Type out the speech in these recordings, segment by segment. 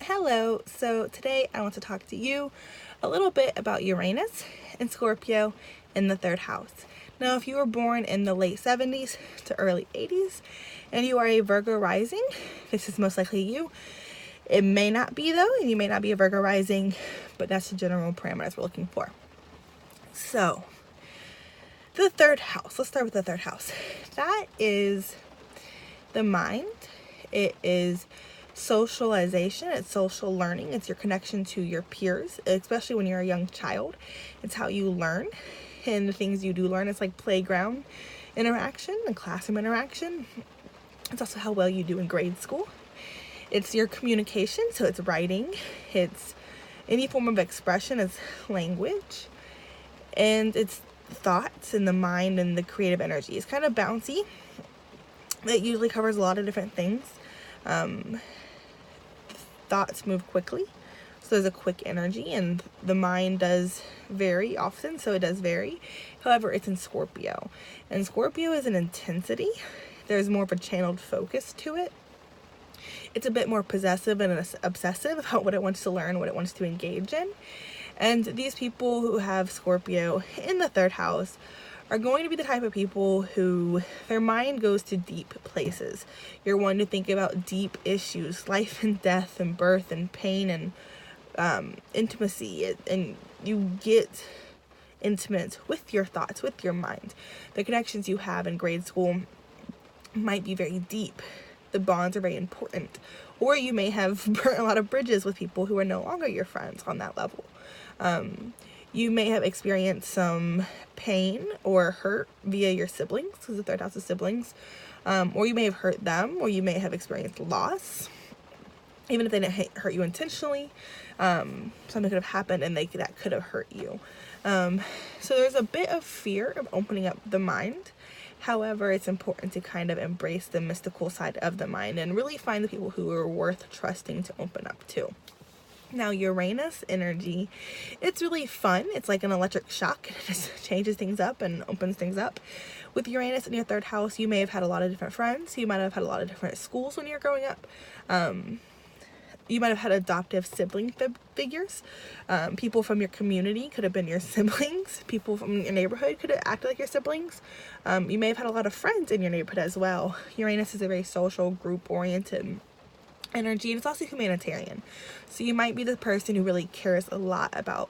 Hello, so today I want to talk to you a little bit about Uranus and Scorpio in the third house. Now, if you were born in the late 70s to early 80s and you are a Virgo rising, this is most likely you. It may not be though, and you may not be a Virgo rising, but that's the general parameters we're looking for. So, the third house, let's start with the third house. That is the mind. It is socialization, it's social learning, it's your connection to your peers, especially when you're a young child. It's how you learn, and the things you do learn, it's like playground interaction and classroom interaction. It's also how well you do in grade school. It's your communication, so it's writing, it's any form of expression, it's language, and it's thoughts and the mind and the creative energy. It's kind of bouncy. It usually covers a lot of different things. Thoughts move quickly, so there's a quick energy, and the mind does vary often, so it does vary. However, it's in Scorpio, and Scorpio is an intensity. There's more of a channeled focus to it. It's a bit more possessive and obsessive about what it wants to learn, what it wants to engage in. And these people who have Scorpio in the third house are going to be the type of people who their mind goes to deep places. You're one to think about deep issues, life and death and birth and pain and intimacy, and you get intimate with your thoughts, with your mind. The connections you have in grade school might be very deep. The bonds are very important. Or you may have burnt a lot of bridges with people who are no longer your friends on that level. You may have experienced some pain or hurt via your siblings, because the third house is siblings. Or you may have hurt them, or you may have experienced loss. Even if they didn't hurt you intentionally, something could have happened and that could have hurt you. So there's a bit of fear of opening up the mind. However, it's important to kind of embrace the mystical side of the mind and really find the people who are worth trusting to open up to. Now, Uranus energy, it's really fun. It's like an electric shock. It just changes things up and opens things up. With Uranus in your third house, you may have had a lot of different friends. You might have had a lot of different schools when you were growing up. You might have had adoptive sibling figures. People from your community could have been your siblings. People from your neighborhood could have acted like your siblings. You may have had a lot of friends in your neighborhood as well. Uranus is a very social, group-oriented energy, and it's also humanitarian. So you might be the person who really cares a lot about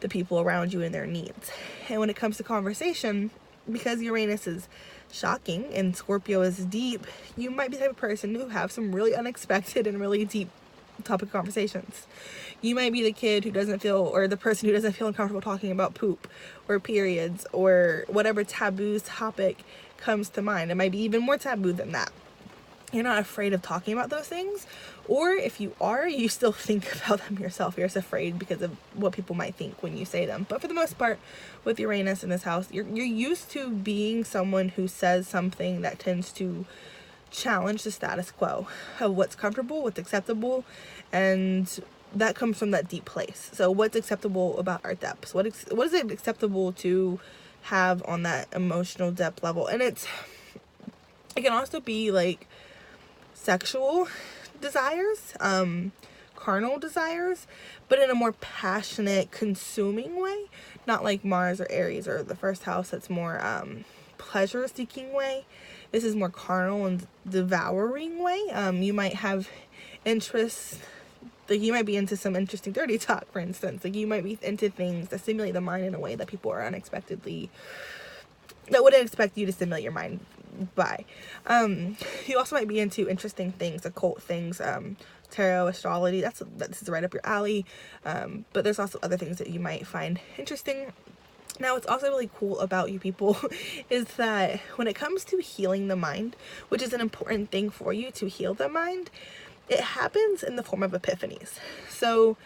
the people around you and their needs. And when it comes to conversation, because Uranus is shocking and Scorpio is deep, you might be the type of person who have some really unexpected and really deep topic conversations. You might be the kid who doesn't feel, or the person who doesn't feel uncomfortable talking about poop or periods or whatever taboo topic comes to mind. It might be even more taboo than that. You're not afraid of talking about those things, or if you are, you still think about them yourself. You're just afraid because of what people might think when you say them. But for the most part, with Uranus in this house, you're used to being someone who says something that tends to challenge the status quo of what's comfortable, what's acceptable, and that comes from that deep place. So what's acceptable about our depths? What is it acceptable to have on that emotional depth level? And it can also be like sexual desires, carnal desires, but in a more passionate, consuming way. Not like Mars or Aries or the first house, that's more pleasure-seeking way. This is more carnal and devouring way. You might have interests, like you might be into some interesting dirty talk, for instance. Like you might be into things that stimulate the mind in a way that people are that wouldn't expect you to stimulate your mind by. You also might be into interesting things, occult things, tarot, astrology. This is right up your alley. But there's also other things that you might find interesting. Now, what's also really cool about you people is that when it comes to healing the mind, which is an important thing for you to heal the mind, it happens in the form of epiphanies. So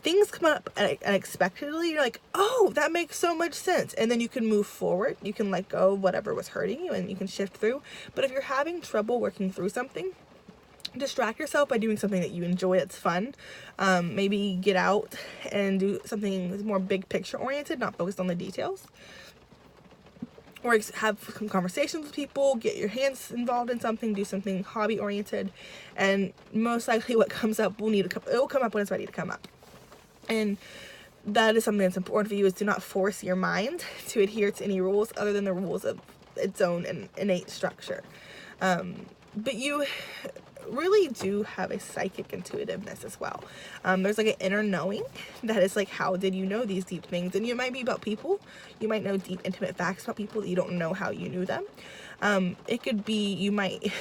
things come up unexpectedly. You're like, oh, that makes so much sense. And then you can move forward. You can let go of whatever was hurting you and you can shift through. But if you're having trouble working through something, distract yourself by doing something that you enjoy, that's fun. Maybe get out and do something that's more big picture oriented, not focused on the details. or have some conversations with people, get your hands involved in something, do something hobby oriented, and most likely what comes up it will come up when it's ready to come up. And that is something that's important for you, is to not force your mind to adhere to any rules other than the rules of its own and innate structure. But you really do have a psychic intuitiveness as well. There's like an inner knowing that is like, how did you know these deep things? And it might be about people. You might know deep, intimate facts about people that you don't know how you knew them. It could be, you might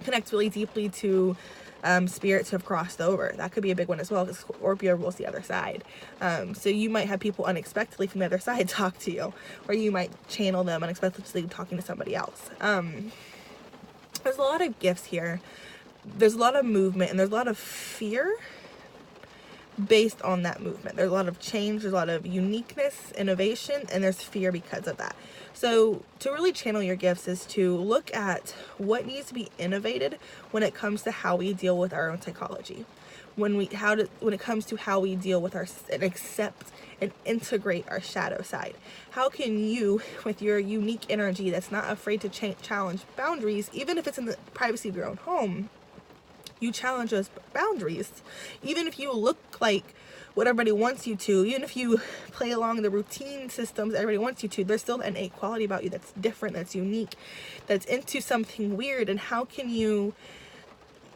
connect really deeply to spirits who have crossed over. That could be a big one as well, because Scorpio rules the other side. So you might have people unexpectedly from the other side talk to you, or you might channel them unexpectedly talking to somebody else. There's a lot of gifts here. There's a lot of movement, and there's a lot of fear based on that movement. There's a lot of change, there's a lot of uniqueness, innovation, and there's fear because of that. So to really channel your gifts is to look at what needs to be innovated when it comes to how we deal with our own psychology. When it comes to how we deal with and accept and integrate our shadow side. How can you, with your unique energy that's not afraid to challenge boundaries, even if it's in the privacy of your own home, you challenge those boundaries. Even if you look like what everybody wants you to, even if you play along the routine systems everybody wants you to, there's still an innate quality about you that's different, that's unique, that's into something weird. And how can you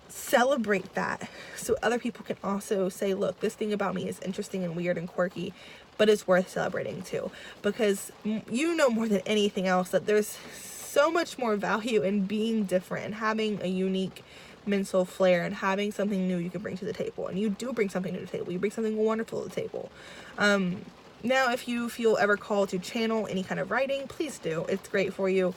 celebrate that so other people can also say, look, this thing about me is interesting and weird and quirky, but it's worth celebrating too? Because you know more than anything else that there's so much more value in being different and having a unique mental flair and having something new you can bring to the table. And you do bring something to the table. You bring something wonderful to the table. Now, if you feel ever called to channel any kind of writing, please do. It's great for you.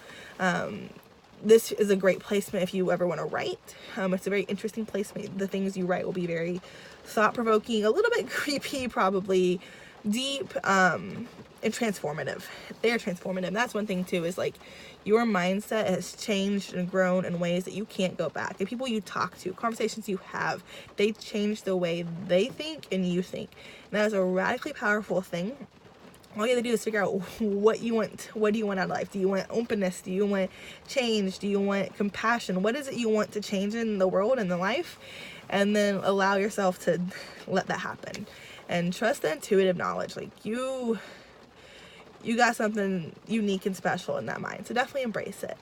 This is a great placement if you ever want to write. It's a very interesting placement. The things you write will be very thought-provoking, a little bit creepy, probably deep, and transformative. They are transformative. That's one thing too, is like your mindset has changed and grown in ways that you can't go back. The people you talk to, conversations you have, they change the way they think and you think. And that is a radically powerful thing. All you have to do is figure out what you want. What do you want out of life? Do you want openness? Do you want change? Do you want compassion? What is it you want to change in the world and the life? And then allow yourself to let that happen. And trust the intuitive knowledge. Like you got something unique and special in that mind. So definitely embrace it.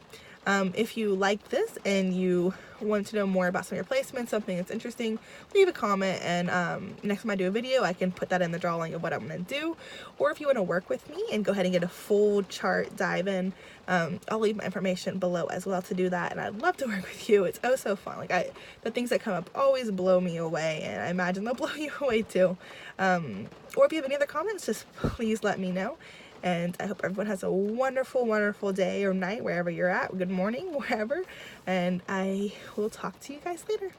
If you like this and you want to know more about some of your placements, something that's interesting, leave a comment, and next time I do a video, I can put that in the drawing of what I'm going to do. Or if you want to work with me and go ahead and get a full chart dive in, I'll leave my information below as well to do that. And I'd love to work with you. It's oh so fun. Like the things that come up always blow me away, and I imagine they'll blow you away too. Or if you have any other comments, just please let me know. And I hope everyone has a wonderful, wonderful day or night, wherever you're at. Good morning, wherever. And I will talk to you guys later.